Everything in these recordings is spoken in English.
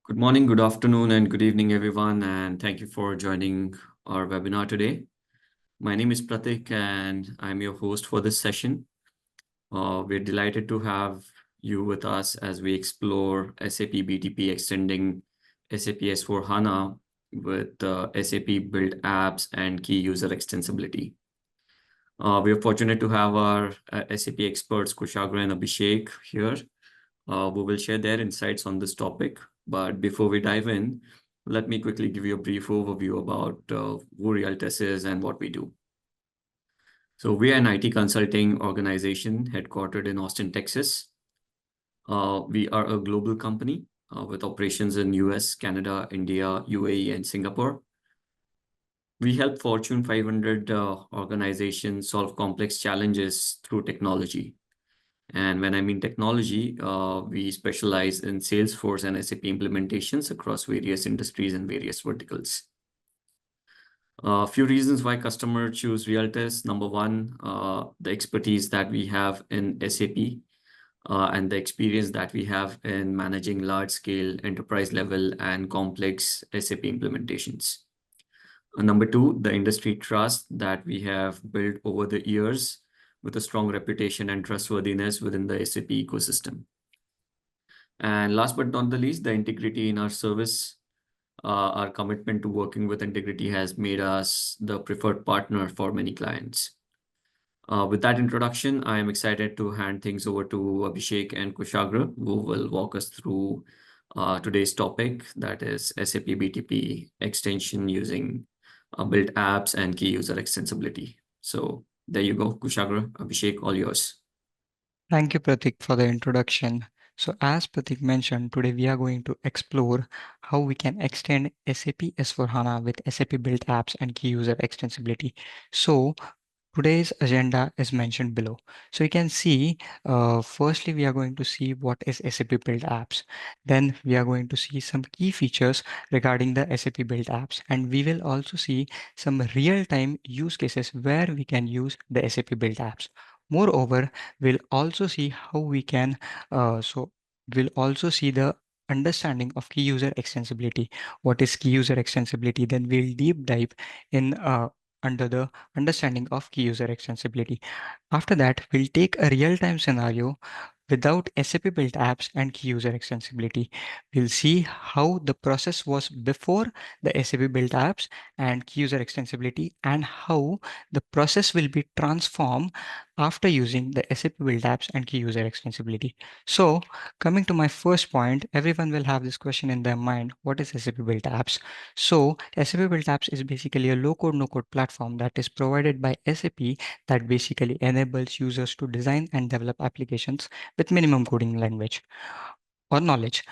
Good morning, good afternoon, and good evening, everyone. And thank you for joining our webinar today. My name is Pratik, and I'm your host for this session. We're delighted to have you with us as we explore SAP BTP extending SAP S4 HANA with SAP built apps and key user extensibility. We are fortunate to have our SAP experts, Kushagra and Abhishek, here who will share their insights on this topic. But before we dive in, let me quickly give you a brief overview about who Realtus is and what we do. So we are an IT consulting organization headquartered in Austin, Texas. We are a global company with operations in US, Canada, India, UAE, and Singapore. We help Fortune 500 organizations solve complex challenges through technology. And when I mean technology, we specialize in Salesforce and SAP implementations across various industries and various verticals. A few reasons why customers choose Realtus. Number one, the expertise that we have in SAP and the experience that we have in managing large-scale enterprise level and complex SAP implementations. Number two, the industry trust that we have built over the years with a strong reputation and trustworthiness within the SAP ecosystem. And last but not the least, the integrity in our service. Our commitment to working with integrity has made us the preferred partner for many clients. With that introduction, I am excited to hand things over to Abhishek and Kushagra, who will walk us through today's topic, that is SAP BTP extension using built apps and key user extensibility. So there you go, Kushagra, Abhishek, all yours. Thank you, Pratik, for the introduction. So, as Pratik mentioned, today we are going to explore how we can extend SAP S/4HANA with SAP built apps and key user extensibility. So, today's agenda is mentioned below. So you can see, firstly, we are going to see what is SAP built apps. Then we are going to see some key features regarding the SAP built apps. And we will also see some real-time use cases where we can use the SAP built apps. Moreover, we'll also see how we can, we'll also see the understanding of key user extensibility. What is key user extensibility? Then we'll deep dive in under the understanding of key user extensibility. After that, we'll take a real-time scenario without SAP built apps and key user extensibility. We'll see how the process was before the SAP built apps and key user extensibility and how the process will be transformed after using the SAP built apps and key user extensibility. So coming to my first point, everyone will have this question in their mind, what is SAP built apps? So SAP built apps is basically a low-code, no-code platform that is provided by SAP that basically enables users to design and develop applications with minimum coding language or knowledge.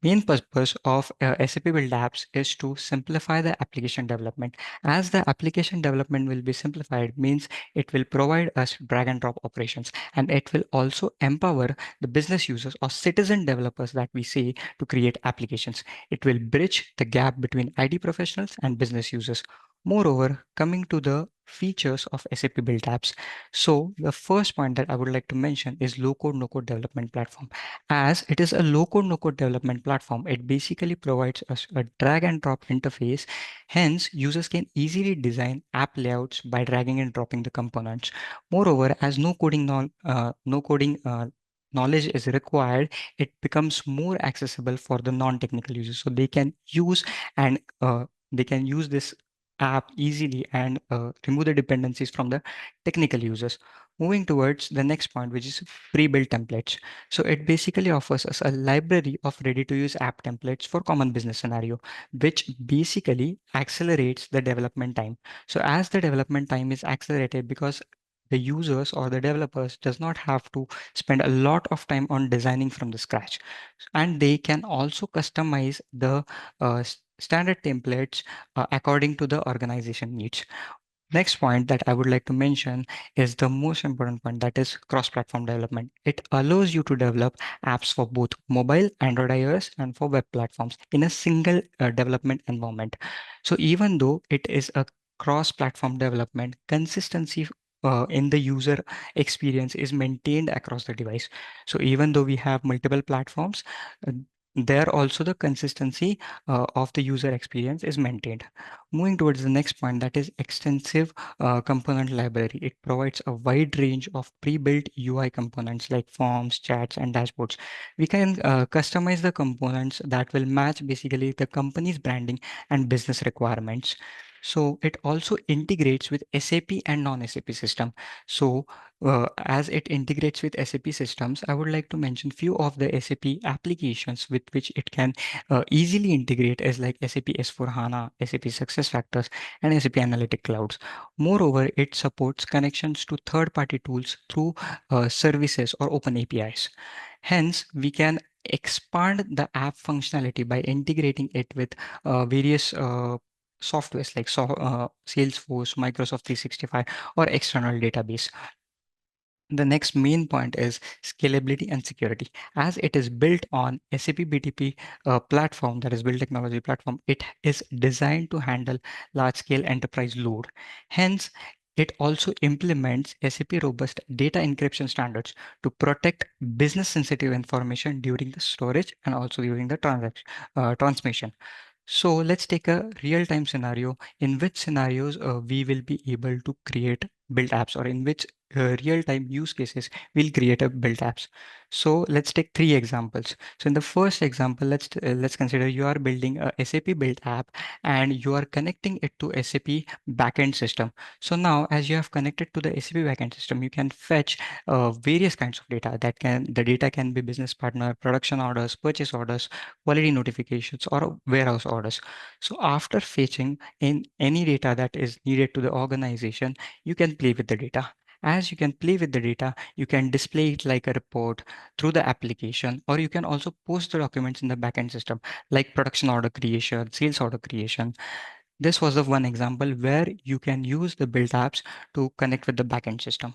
Main purpose of SAP Build Apps is to simplify the application development. As the application development will be simplified, means it will provide us drag and drop operations, and it will also empower the business users or citizen developers that we see to create applications. It will bridge the gap between IT professionals and business users. Moreover, coming to the features of SAP Build Apps. So the first point that I would like to mention is low-code, no-code development platform. As it is a low-code, no-code development platform, it basically provides us a drag and drop interface. Hence, users can easily design app layouts by dragging and dropping the components. Moreover, as no coding knowledge is required, it becomes more accessible for the non-technical users. So and they can use this app easily and remove the dependencies from the technical users. Moving towards the next point, which is pre-built templates. So it basically offers us a library of ready-to-use app templates for common business scenario, which basically accelerates the development time. So as the development time is accelerated because the users or the developers does not have to spend a lot of time on designing from the scratch, and they can also customize the standard templates according to the organization needs. Next point that I would like to mention is the most important point, that is cross-platform development. It allows you to develop apps for both mobile, Android, iOS, and for web platforms in a single development environment. So even though it is a cross-platform development, consistency in the user experience is maintained across the device. So even though we have multiple platforms, uh, there also the consistency of the user experience is maintained. Moving towards the next point, that is extensive component library. It provides a wide range of pre-built UI components like forms, chats, and dashboards. We can customize the components that will match basically the company's branding and business requirements. So it also integrates with SAP and non-SAP system. So as it integrates with SAP systems, I would like to mention few of the SAP applications with which it can easily integrate as like SAP S4 HANA, SAP SuccessFactors, and SAP Analytic Clouds. Moreover, it supports connections to third-party tools through services or open APIs. Hence, we can expand the app functionality by integrating it with various softwares like Salesforce, Microsoft 365, or external database. The next main point is scalability and security. As it is built on SAP BTP platform, that is build technology platform, it is designed to handle large-scale enterprise load. Hence, it also implements SAP robust data encryption standards to protect business-sensitive information during the storage and also during the transmission. So let's take a real-time scenario in which scenarios we will be able to create build apps, or in which real-time use cases we'll create a build apps. So let's take three examples. So in the first example, let's consider you are building a SAP build app and you are connecting it to SAP backend system. So now as you have connected to the SAP backend system, you can fetch various kinds of data. The data can be business partner, production orders, purchase orders, quality notifications, or warehouse orders. So after fetching in any data that is needed to the organization, you can play with the data. As you can play with the data, you can display it like a report through the application, or you can also post the documents in the backend system, like production order creation, sales order creation. This was the one example where you can use the build apps to connect with the backend system.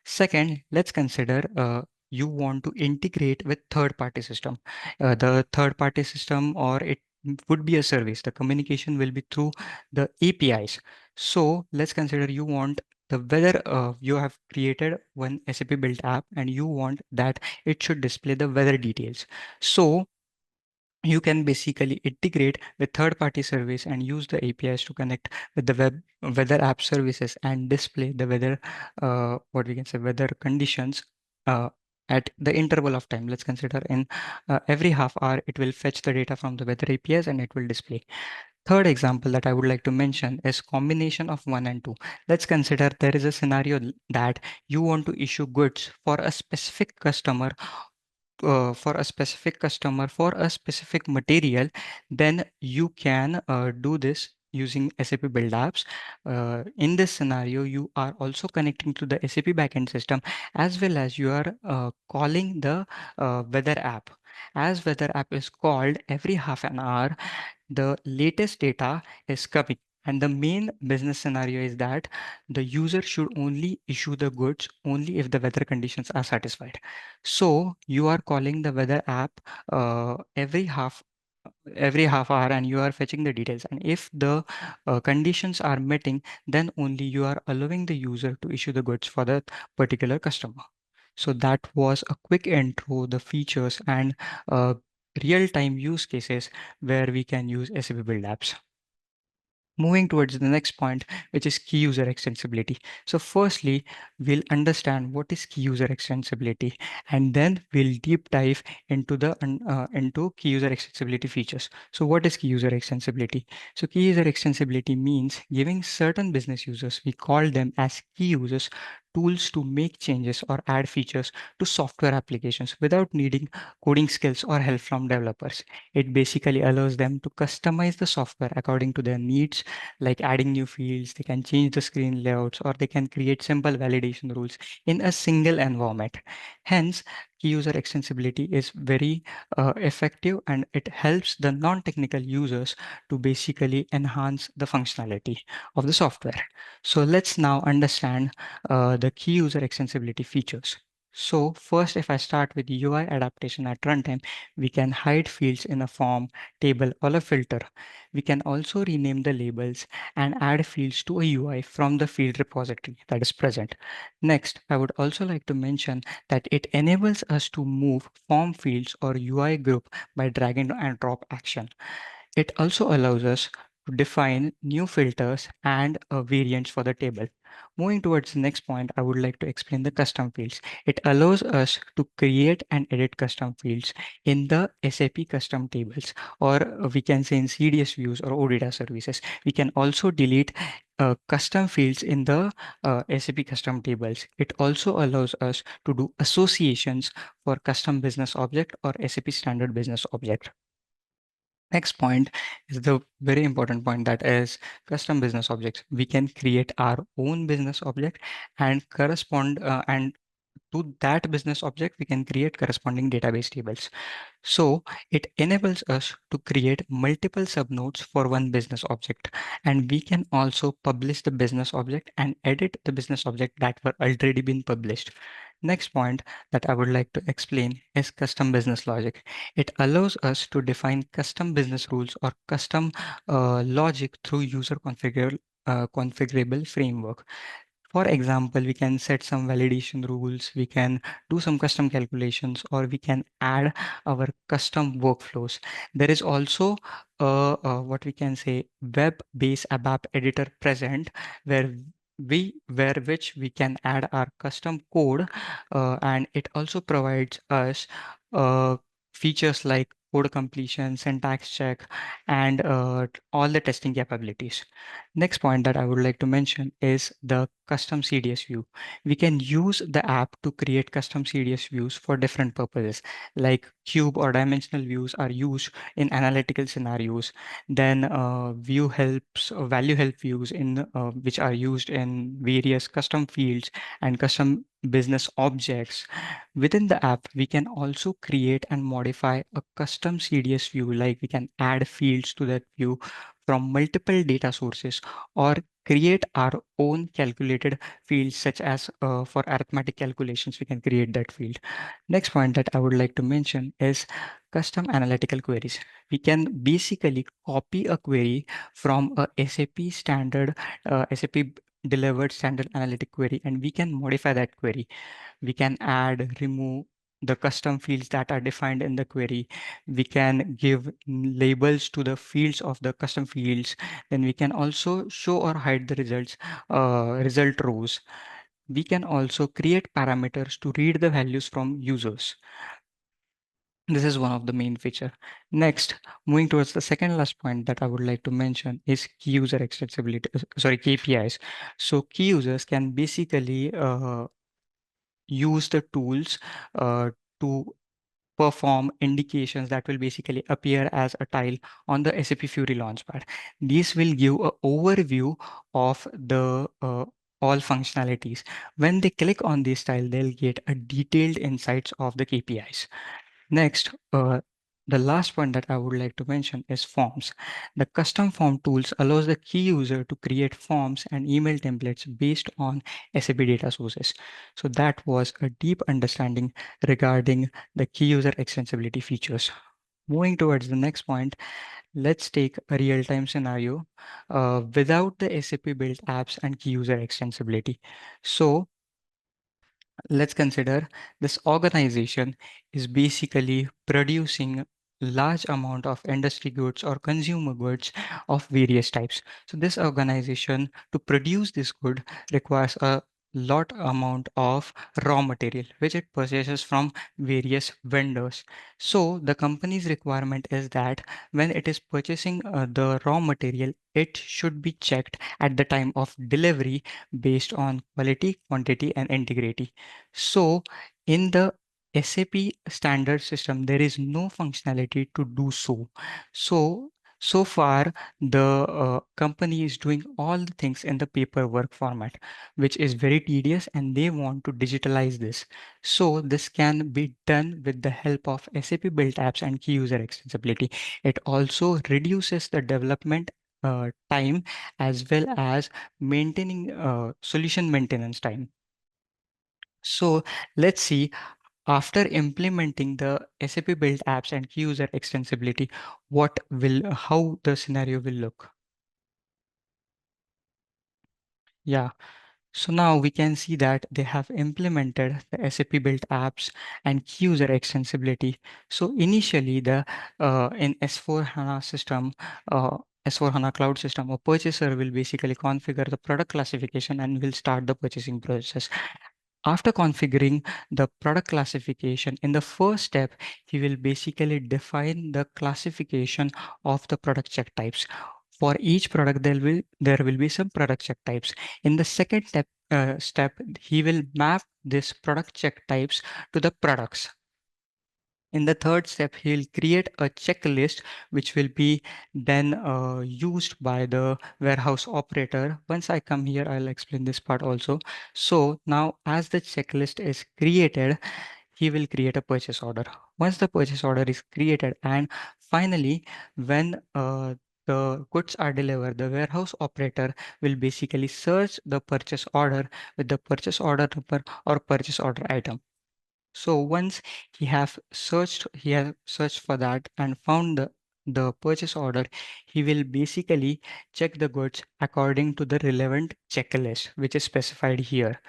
Second, let's consider you want to integrate with third-party system. The third-party system, or it would be a service. The communication will be through the APIs. So let's consider you want the weather. You have created one SAP build app and you want that it should display the weather details. So you can basically integrate with third-party service and use the APIs to connect with the web weather app services and display the weather, what we can say, weather conditions uh, at the interval of time. Let's consider in every half hour, it will fetch the data from the weather APIs and it will display. Third example that I would like to mention is combination of one and two. Let's consider there is a scenario that you want to issue goods for a specific customer, for a specific material. Then you can do this using SAP Build Apps. In this scenario, you are also connecting to the SAP backend system, as well as you are calling the weather app. As weather app is called every half an hour, the latest data is coming. And the main business scenario is that the user should only issue the goods only if the weather conditions are satisfied. So you are calling the weather app every half hour and you are fetching the details. And if the conditions are meeting, then only you are allowing the user to issue the goods for that particular customer. So that was a quick intro, the features and uh, real-time use cases where we can use SAP Build Apps. Moving towards the next point, which is key user extensibility. So firstly, we'll understand what is key user extensibility, and then we'll deep dive into into key user extensibility features. So what is key user extensibility? So key user extensibility means giving certain business users, we call them as key users, tools to make changes or add features to software applications without needing coding skills or help from developers. It basically allows them to customize the software according to their needs, like adding new fields, they can change the screen layouts, or they can create simple validation rules in a single environment. Hence, key user extensibility is very effective, and it helps the non-technical users to basically enhance the functionality of the software. So let's now understand the key user extensibility features. So first, if I start with UI adaptation at runtime, we can hide fields in a form, table, or a filter. We can also rename the labels and add fields to a UI from the field repository that is present. Next, I would also like to mention that it enables us to move form fields or UI group by drag and drop action. It also allows us to define new filters and variants for the table. Moving towards the next point, I would like to explain the custom fields. It allows us to create and edit custom fields in the SAP custom tables, or we can say in CDS views or OData services. We can also delete custom fields in the SAP custom tables. It also allows us to do associations for custom business object or SAP standard business object. Next point is the very important point, that is custom business objects. We can create our own business object and correspond and to that business object, we can create corresponding database tables. So it enables us to create multiple subnodes for one business object. And we can also publish the business object and edit the business object that were already been published. Next point that I would like to explain is custom business logic. It allows us to define custom business rules or custom logic through user configurable framework. For example, we can set some validation rules, we can do some custom calculations, or we can add our custom workflows. There is also what we can say web-based ABAP editor present, where which we can add our custom code, and it also provides us uh, features like code completion, syntax check, and all the testing capabilities. Next point that I would like to mention is the custom CDS view. We can use the app to create custom CDS views for different purposes, like cube or dimensional views are used in analytical scenarios. Then value help views in which are used in various custom fields and custom business objects. Within the app, we can also create and modify a custom CDS view, like we can add fields to that view from multiple data sources, or create our own calculated fields, such as for arithmetic calculations, we can create that field. Next point that I would like to mention is custom analytical queries. We can basically copy a query from a SAP delivered standard analytic query, and we can modify that query. We can add, remove the custom fields that are defined in the query. We can give labels to the fields of the custom fields. Then we can also show or hide the result rows. We can also create parameters to read the values from users. This is one of the main feature. Next, moving towards the second last point that I would like to mention is key user extensibility, sorry, KPIs. So key users can basically use the tools uh, to perform indications that will basically appear as a tile on the SAP Fury Launchpad. These will give an overview of the all functionalities. When they click on this tile, they'll get a detailed insights of the KPIs. Next, the last point that I would like to mention is forms. The custom form tools allows the key user to create forms and email templates based on SAP data sources. So that was a deep understanding regarding the key user extensibility features. Moving towards the next point, let's take a real-time scenario without the SAP built apps and key user extensibility. So let's consider this organization is basically producing large amount of industry goods or consumer goods of various types. So this organization, to produce this good, requires a lot amount of raw material which it purchases from various vendors. So the company's requirement is that when it is purchasing the raw material, it should be checked at the time of delivery based on quality, quantity, and integrity. So in the SAP standard system, there is no functionality to do so. So far, the company is doing all the things in the paperwork format, which is very tedious, and they want to digitalize this. So this can be done with the help of SAP built apps and key user extensibility. It also reduces the development time, as well as maintaining solution maintenance time. So let's see, after implementing the SAP built apps and key user extensibility, how the scenario will look. Yeah. So now we can see that they have implemented the SAP built apps and key user extensibility. So initially in S4 HANA system, S4 HANA cloud system, a purchaser will basically configure the product classification and will start the purchasing process. After configuring the product classification, in the first step, he will basically define the classification of the product check types. For each product, there will be some product check types. In the second step, he will map this product check types to the products. In the third step, he'll create a checklist which will be then used by the warehouse operator. Once I come here, I'll explain this part also. So now as the checklist is created, he will create a purchase order. Once the purchase order is created, and finally, when the goods are delivered, the warehouse operator will basically search the purchase order with the purchase order number or purchase order item. So once he has searched for that and found the purchase order, he will basically check the goods according to the relevant checklist, which is specified here.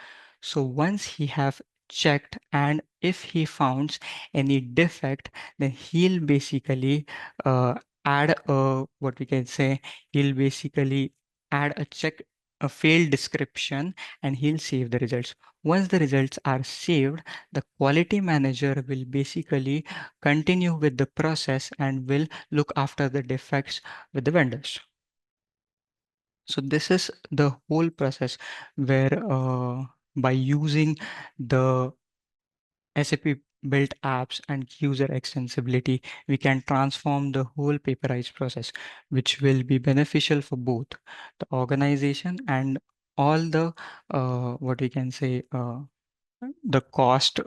So once he have checked, and if he finds any defect, then he'll basically uh, add a, what we can say, he'll basically add a failed description, and he'll save the results. Once the results are saved, the quality manager will basically continue with the process and will look after the defects with the vendors. So this is the whole process where by using the SAP built apps and user extensibility, we can transform the whole paperized process, which will be beneficial for both the organization and all the what we can say the cost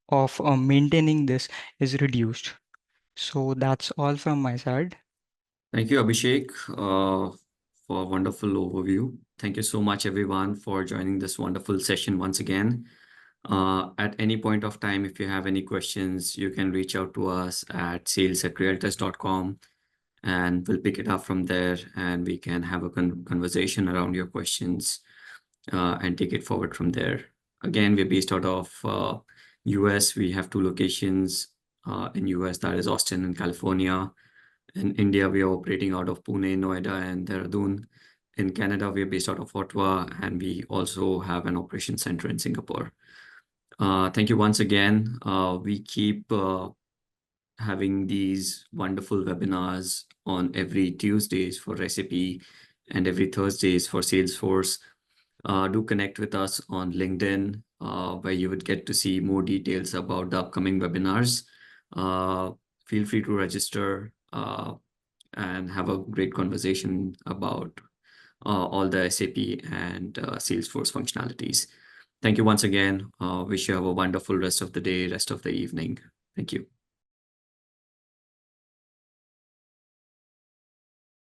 of maintaining this is reduced. So that's all from my side. Thank you, Abhishek, for a wonderful overview. Thank you so much, everyone, for joining this wonderful session once again. At any point of time, if you have any questions, you can reach out to us at sales@realtors.com, and we'll pick it up from there, and we can have a conversation around your questions and take it forward from there. Again, we're based out of US. We have two locations in US, that is Austin and California. In India, we are operating out of Pune, Noida, and Dehradun. In Canada, we are based out of Ottawa, and we also have an operation center in Singapore. Thank you once again. We keep having these wonderful webinars on every Tuesdays for SAP and every Thursdays for Salesforce. Do connect with us on LinkedIn, where you would get to see more details about the upcoming webinars. Feel free to register and have a great conversation about all the SAP and Salesforce functionalities. Thank you once again. Wish you have a wonderful rest of the day, rest of the evening. Thank you.